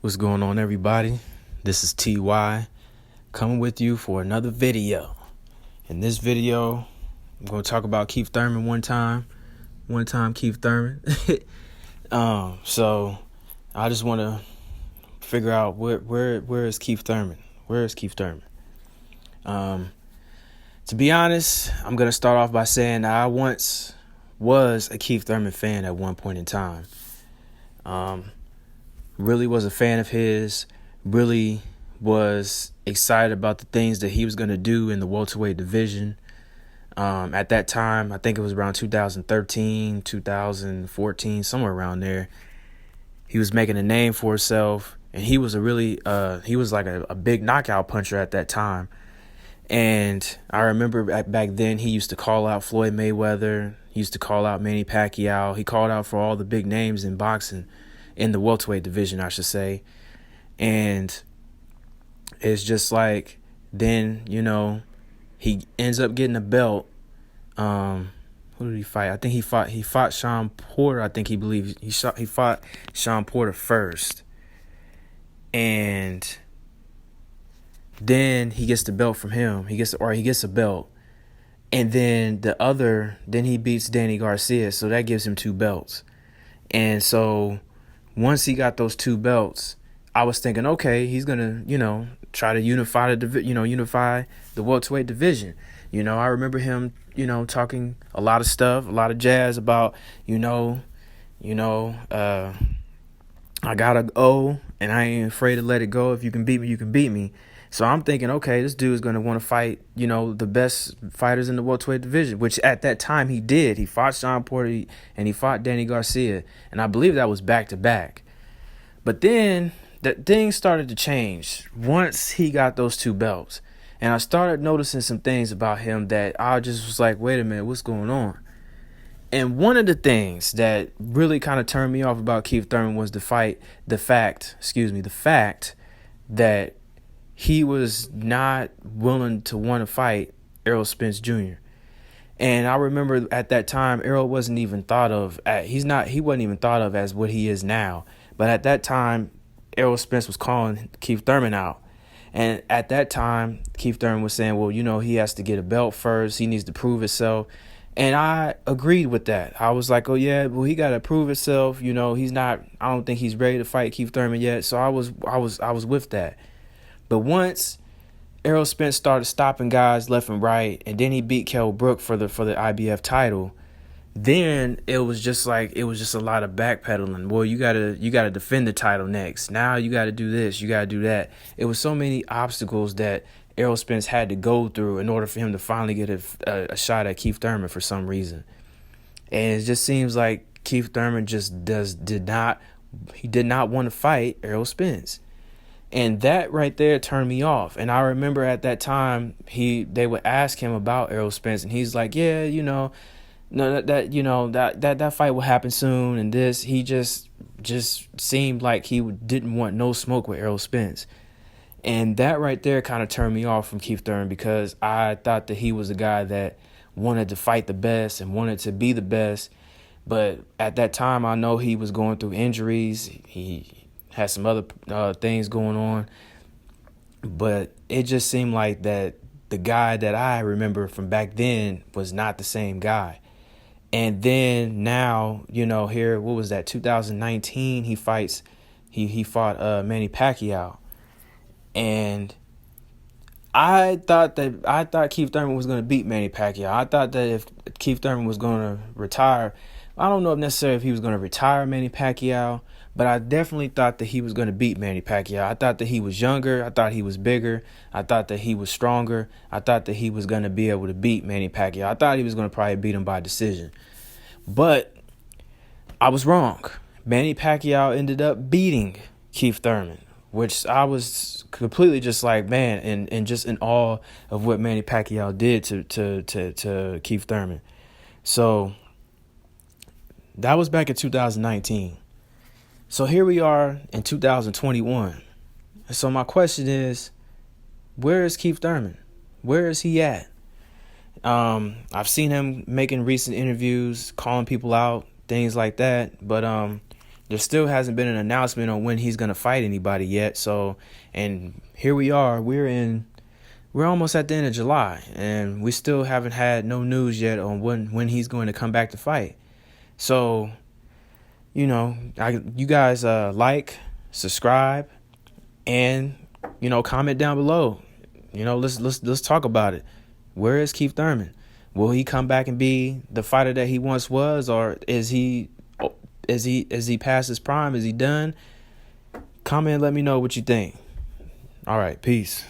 What's going on, everybody? This is TY coming with you for another video. In this video, I'm going to talk about Keith Thurman one time Keith Thurman. So I just want to figure out where is Keith Thurman? Where is Keith Thurman? To be honest, I'm going to start off by saying that I once was a Keith Thurman fan at one point in time. Really was a fan of his, really was excited about the things that he was going to do in the welterweight division. At that time, I think it was around 2013, 2014, somewhere around there. He was making a name for himself, and he was he was like a big knockout puncher at that time. And I remember back then he used to call out Floyd Mayweather. He used to call out Manny Pacquiao. He called out for all the big names in boxing, in the welterweight division, I should say. And it's just like, then, he ends up getting a belt. Who did he fight? I think he fought Sean Porter. I think he fought Sean Porter first. And then he gets the belt from him. He gets a belt. And then then he beats Danny Garcia. So that gives him 2 belts. And so once he got those 2 belts, I was thinking, okay, he's gonna, try to unify the welterweight division. I remember him, talking a lot of stuff, a lot of jazz about, I gotta go, and I ain't afraid to let it go. If you can beat me, you can beat me. So I'm thinking, okay, this dude is going to want to fight, the best fighters in the welterweight division, which at that time he did. He fought Sean Porter and he fought Danny Garcia. And I believe that was back to back. But then things started to change once he got those 2 belts. And I started noticing some things about him that I just was like, wait a minute, what's going on? And one of the things that really kind of turned me off about Keith Thurman was the fact that he was not willing to want to fight Errol Spence Jr. And I remember at that time, Errol wasn't even thought of. He wasn't even thought of as what he is now. But at that time, Errol Spence was calling Keith Thurman out. And at that time, Keith Thurman was saying, well, he has to get a belt first. He needs to prove himself. And I agreed with that. I was like, oh, yeah, well, he got to prove himself. I don't think he's ready to fight Keith Thurman yet. So I was with that. But once Errol Spence started stopping guys left and right, and then he beat Kell Brook for the IBF title, then it was just a lot of backpedaling. Well, you gotta defend the title next. Now you gotta do this, you gotta do that. It was so many obstacles that Errol Spence had to go through in order for him to finally get a shot at Keith Thurman for some reason. And it just seems like Keith Thurman just did not want to fight Errol Spence. And that right there turned me off. And I remember at that time they would ask him about Errol Spence, and he's like, yeah, no, that fight will happen soon. And this, he just seemed like he didn't want no smoke with Errol Spence. And that right there kind of turned me off from Keith Thurman, because I thought that he was a guy that wanted to fight the best and wanted to be the best. But at that time, I know he was going through injuries. He had some other things going on. But it just seemed like that the guy that I remember from back then was not the same guy. And then now, here, what was that, 2019, he fought Manny Pacquiao. And I thought Keith Thurman was going to beat Manny Pacquiao. I thought that if Keith Thurman was going to retire, I don't know if necessarily if he was going to retire Manny Pacquiao, but I definitely thought that he was going to beat Manny Pacquiao. I thought that he was younger. I thought he was bigger. I thought that he was stronger. I thought that he was going to be able to beat Manny Pacquiao. I thought he was going to probably beat him by decision. But I was wrong. Manny Pacquiao ended up beating Keith Thurman, which I was completely just like, man, and just in awe of what Manny Pacquiao did to Keith Thurman. So that was back in 2019. So here we are in 2021. So my question is, where is Keith Thurman? Where is he at? I've seen him making recent interviews, calling people out, things like that. But there still hasn't been an announcement on when he's gonna fight anybody yet. So, and here we are. We're almost at the end of July, and we still haven't had no news yet on when he's going to come back to fight. So, you guys like, subscribe, and comment down below. Let's talk about it. Where is Keith Thurman? Will he come back and be the fighter that he once was, or is he past his prime? Is he done? Comment and let me know what you think. All right, peace.